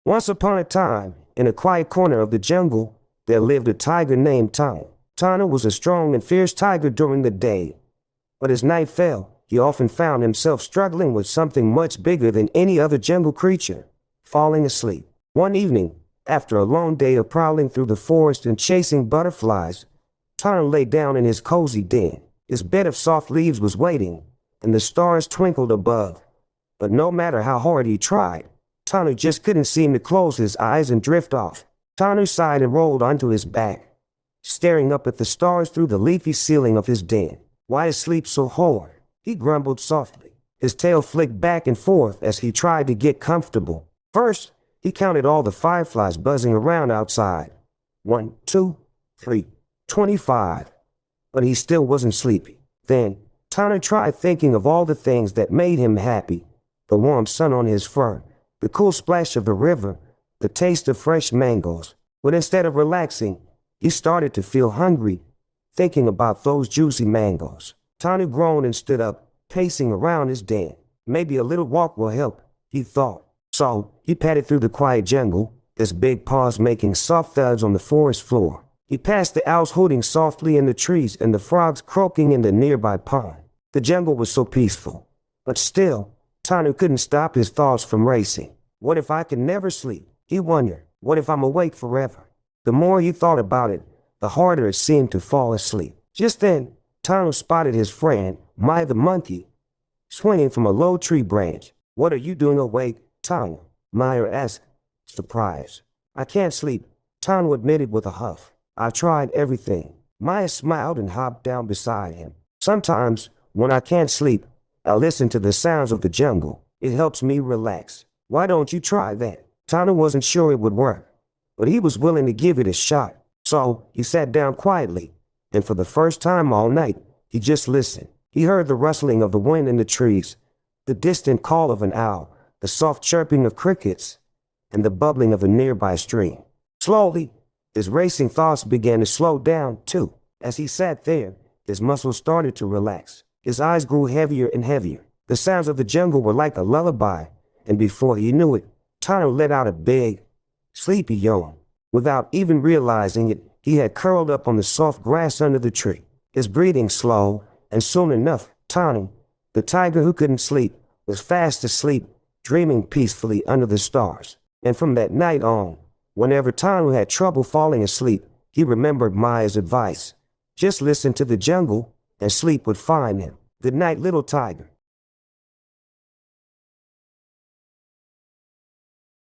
Once upon a time, in a quiet corner of the jungle, there lived a tiger named Tana. Tana was a strong and fierce tiger during the day, but as night fell, he often found himself struggling with something much bigger than any other jungle creature, falling asleep. One evening, after a long day of prowling through the forest and chasing butterflies, Tana lay down in his cozy den. His bed of soft leaves was waiting, and the stars twinkled above. But no matter how hard he tried, Tana just couldn't seem to close his eyes and drift off. Tana sighed and rolled onto his back, staring up at the stars through the leafy ceiling of his den. Why is sleep so hard? He grumbled softly. His tail flicked back and forth as he tried to get comfortable. First, he counted all the fireflies buzzing around outside. 1, 2, 3, 25. But he still wasn't sleepy. Then, Tana tried thinking of all the things that made him happy. The warm sun on his fur, the cool splash of the river, the taste of fresh mangoes. But instead of relaxing, he started to feel hungry, thinking about those juicy mangoes. Tana groaned and stood up, pacing around his den. Maybe a little walk will help, he thought. So, he padded through the quiet jungle, his big paws making soft thuds on the forest floor. He passed the owls hooting softly in the trees and the frogs croaking in the nearby pond. The jungle was so peaceful. But still, Tana couldn't stop his thoughts from racing. What if I could never sleep? He wondered. What if I'm awake forever? The more he thought about it, the harder it seemed to fall asleep. Just then, Tana spotted his friend, Maya the monkey, swinging from a low tree branch. "What are you doing awake, Tana?" Maya asked, surprised. "I can't sleep," Tana admitted with a huff. "I've tried everything." Maya smiled and hopped down beside him. "Sometimes, when I can't sleep, I listen to the sounds of the jungle. It helps me relax. Why don't you try that?" Tana wasn't sure it would work, but he was willing to give it a shot. So he sat down quietly, and for the first time all night, he just listened. He heard the rustling of the wind in the trees, the distant call of an owl, the soft chirping of crickets, and the bubbling of a nearby stream. Slowly, his racing thoughts began to slow down, too. As he sat there, his muscles started to relax. His eyes grew heavier and heavier. The sounds of the jungle were like a lullaby, and before he knew it, Tana let out a big, sleepy yawn. Without even realizing it, he had curled up on the soft grass under the tree. His breathing slow, and soon enough, Tana, the tiger who couldn't sleep, was fast asleep, dreaming peacefully under the stars. And from that night on, whenever Tana had trouble falling asleep, he remembered Maya's advice. Just listen to the jungle, and sleep would find him. Good night, little tiger.